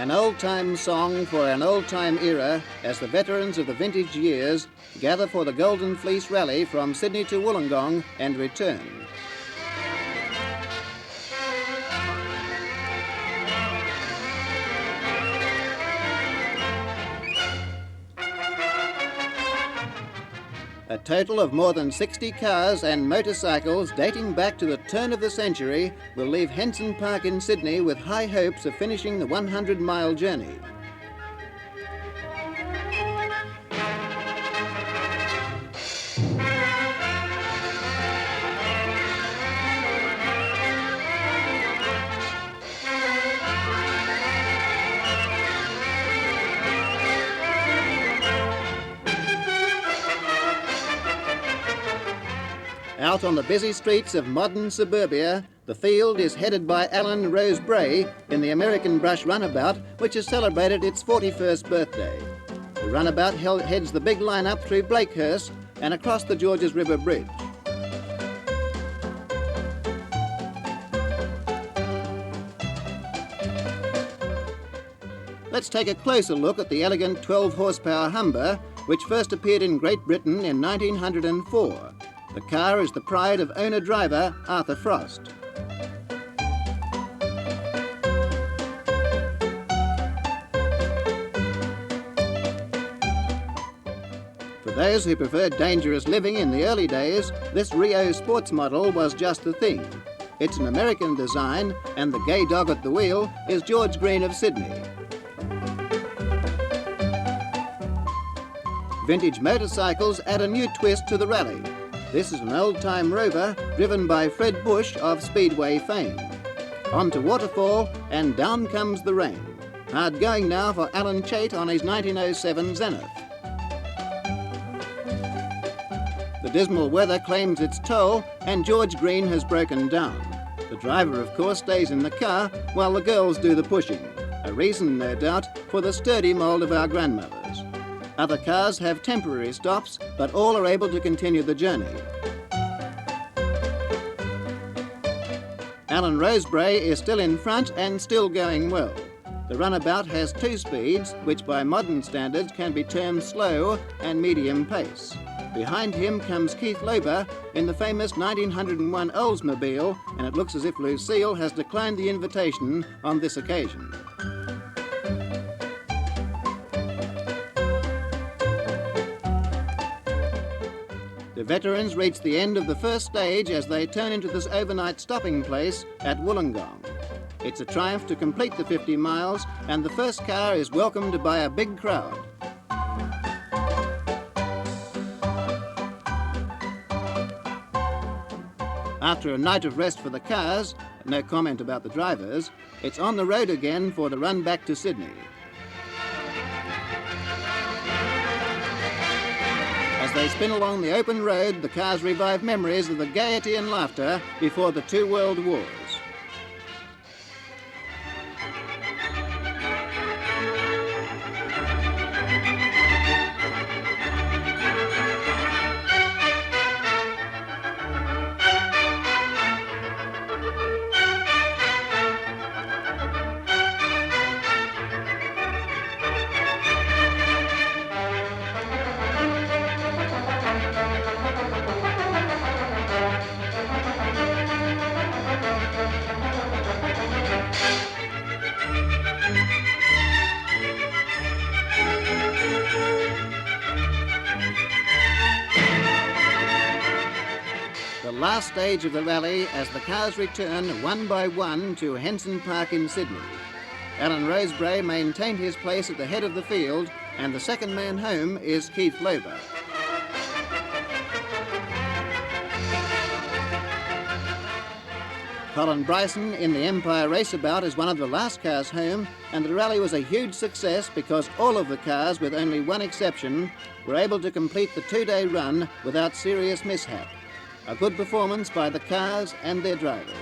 An old-time song for an old-time era as the veterans of the vintage years gather for the Golden Fleece Rally from Sydney to Wollongong and return. A total of more than 60 cars and motorcycles dating back to the turn of the century will leave Henson Park in Sydney with high hopes of finishing the 100-mile journey. Out on the busy streets of modern suburbia, the field is headed by Alan Rose Bray in the American Brush Runabout, which has celebrated its 41st birthday. The runabout heads the big line up through Blakehurst and across the Georges River Bridge. Let's take a closer look at the elegant 12-horsepower Humber, which first appeared in Great Britain in 1904. The car is the pride of owner-driver Arthur Frost. For those who preferred dangerous living in the early days, this Rio sports model was just the thing. It's an American design, and the gay dog at the wheel is George Green of Sydney. Vintage motorcycles add a new twist to the rally. This is an old-time Rover driven by Fred Bush of Speedway fame. On to Waterfall and down comes the rain. Hard going now for Alan Chait on his 1907 Zenith. The dismal weather claims its toll and George Green has broken down. The driver, of course, stays in the car while the girls do the pushing. A reason, no doubt, for the sturdy mould of our grandmothers. Other cars have temporary stops, but all are able to continue the journey. Alan Rosebray is still in front and still going well. The runabout has 2 speeds, which by modern standards can be termed slow and medium pace. Behind him comes Keith Lober in the famous 1901 Oldsmobile, and it looks as if Lucille has declined the invitation on this occasion. The veterans reach the end of the first stage as they turn into this overnight stopping place at Wollongong. It's a triumph to complete the 50 miles, and the first car is welcomed by a big crowd. After a night of rest for the cars, no comment about the drivers, it's on the road again for the run back to Sydney. As they spin along the open road, the cars revive memories of the gaiety and laughter before the 2 world wars. The last stage of the rally as the cars return one by one to Henson Park in Sydney. Alan Rosebray maintained his place at the head of the field, and the second man home is Keith Lober. Colin Bryson in the Empire Raceabout is one of the last cars home, and the rally was a huge success because all of the cars, with only one exception, were able to complete the 2-day run without serious mishap. A good performance by the cars and their drivers.